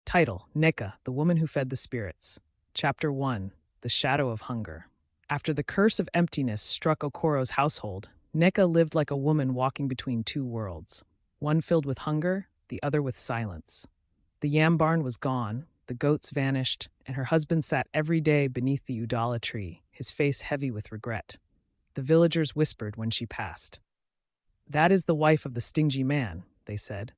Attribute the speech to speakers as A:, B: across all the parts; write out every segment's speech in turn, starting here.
A: Title: Neka, the Woman Who Fed the Spirits. Chapter 1: The Shadow of Hunger. After the curse of emptiness struck Okoro's household, Neka lived like a woman walking between two worlds, one filled with hunger, the other with silence. The yam barn was gone, the goats vanished, and her husband sat every day beneath the Udala tree, his face heavy with regret. The villagers whispered when she passed. "That is the wife of the stingy man," they said.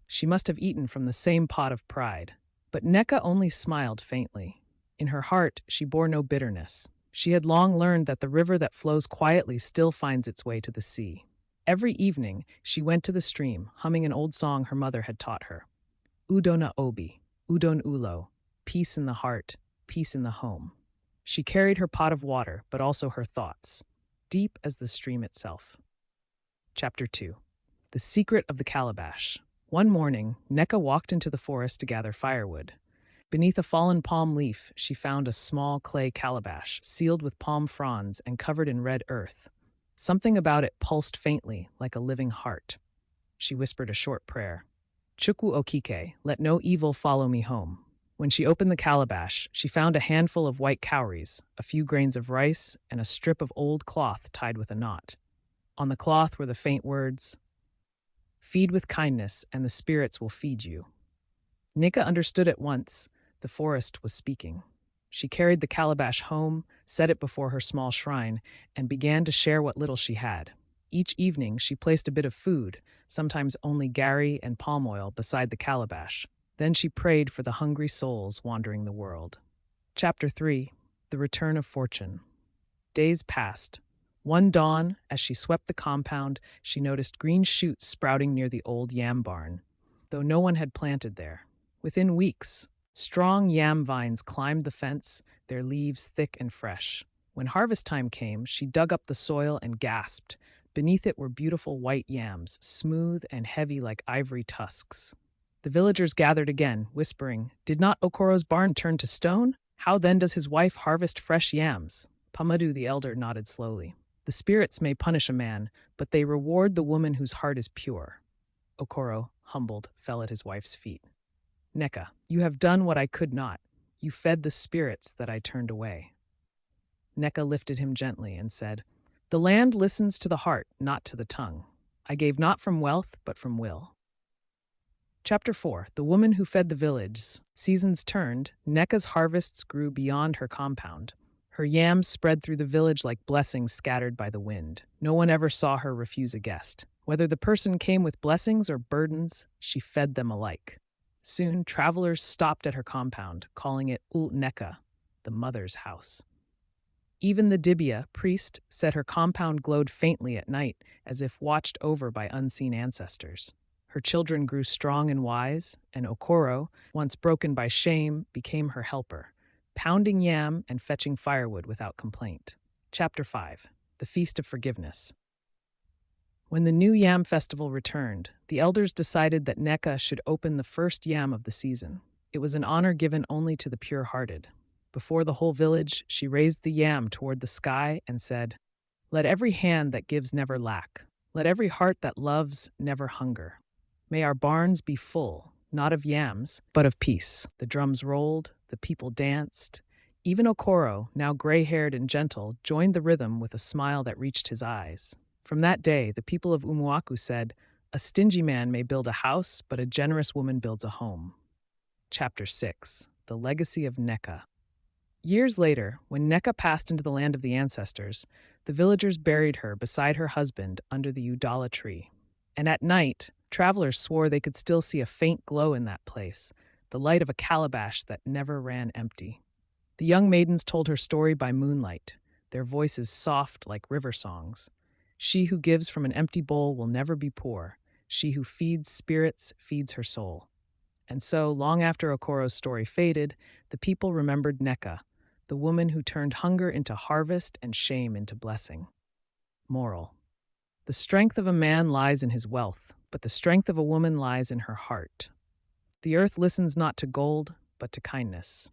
A: She must have eaten from the same pot of pride. But Neka only smiled faintly. In her heart, she bore no bitterness. She had long learned that the river that flows quietly still finds its way to the sea. Every evening, she went to the stream, humming an old song her mother had taught her. Udona obi, udon ulo, peace in the heart, peace in the home. She carried her pot of water, but also her thoughts, deep as the stream itself. Chapter 2: The Secret of the Calabash. One morning, Neka walked into the forest to gather firewood. Beneath a fallen palm leaf, she found a small clay calabash, sealed with palm fronds and covered in red earth. Something about it pulsed faintly, like a living heart. She whispered a short prayer. Chukwu okike, let no evil follow me home. When she opened the calabash, she found a handful of white cowries, a few grains of rice, and a strip of old cloth tied with a knot. On the cloth were the faint words, "Feed with kindness, and the spirits will feed you." Nika understood at once. The forest was speaking. She carried the calabash home, set it before her small shrine, and began to share what little she had. Each evening, she placed a bit of food, sometimes only gari and palm oil, beside the calabash. Then she prayed for the hungry souls wandering the world. Chapter 3: The Return of Fortune. Days passed. One dawn, as she swept the compound, she noticed green shoots sprouting near the old yam barn, though no one had planted there. Within weeks, strong yam vines climbed the fence, their leaves thick and fresh. When harvest time came, she dug up the soil and gasped. Beneath it were beautiful white yams, smooth and heavy like ivory tusks. The villagers gathered again, whispering, "Did not Okoro's barn turn to stone? How then does his wife harvest fresh yams?" Pamadu the elder nodded slowly. "The spirits may punish a man, but they reward the woman whose heart is pure." Okoro, humbled, fell at his wife's feet. "Neka, you have done what I could not. You fed the spirits that I turned away." Neka lifted him gently and said, "The land listens to the heart, not to the tongue. I gave not from wealth, but from will." Chapter 4: The Woman Who Fed the Village. Seasons turned, Neka's harvests grew beyond her compound. Her yams spread through the village like blessings scattered by the wind. No one ever saw her refuse a guest. Whether the person came with blessings or burdens, she fed them alike. Soon, travelers stopped at her compound, calling it Ult Neka, the mother's house. Even the Dibia, priest, said her compound glowed faintly at night, as if watched over by unseen ancestors. Her children grew strong and wise, and Okoro, once broken by shame, became her helper, pounding yam and fetching firewood without complaint. Chapter 5: The Feast of Forgiveness. When the new yam festival returned, the elders decided that Neka should open the first yam of the season. It was an honor given only to the pure-hearted. Before the whole village, she raised the yam toward the sky and said, "Let every hand that gives never lack. Let every heart that loves never hunger. May our barns be full, not of yams, but of peace." The drums rolled, the people danced. Even Okoro, now gray-haired and gentle, joined the rhythm with a smile that reached his eyes. From that day, the people of Umuaku said, "A stingy man may build a house, but a generous woman builds a home." Chapter 6: The Legacy of Neka. Years later, when Neka passed into the land of the ancestors, the villagers buried her beside her husband under the Udala tree. And at night, travelers swore they could still see a faint glow in that place, the light of a calabash that never ran empty. The young maidens told her story by moonlight, their voices soft like river songs. She who gives from an empty bowl will never be poor. She who feeds spirits feeds her soul. And so, long after Okoro's story faded, the people remembered Neka, the woman who turned hunger into harvest and shame into blessing. Moral: the strength of a man lies in his wealth, but the strength of a woman lies in her heart. The earth listens not to gold, but to kindness.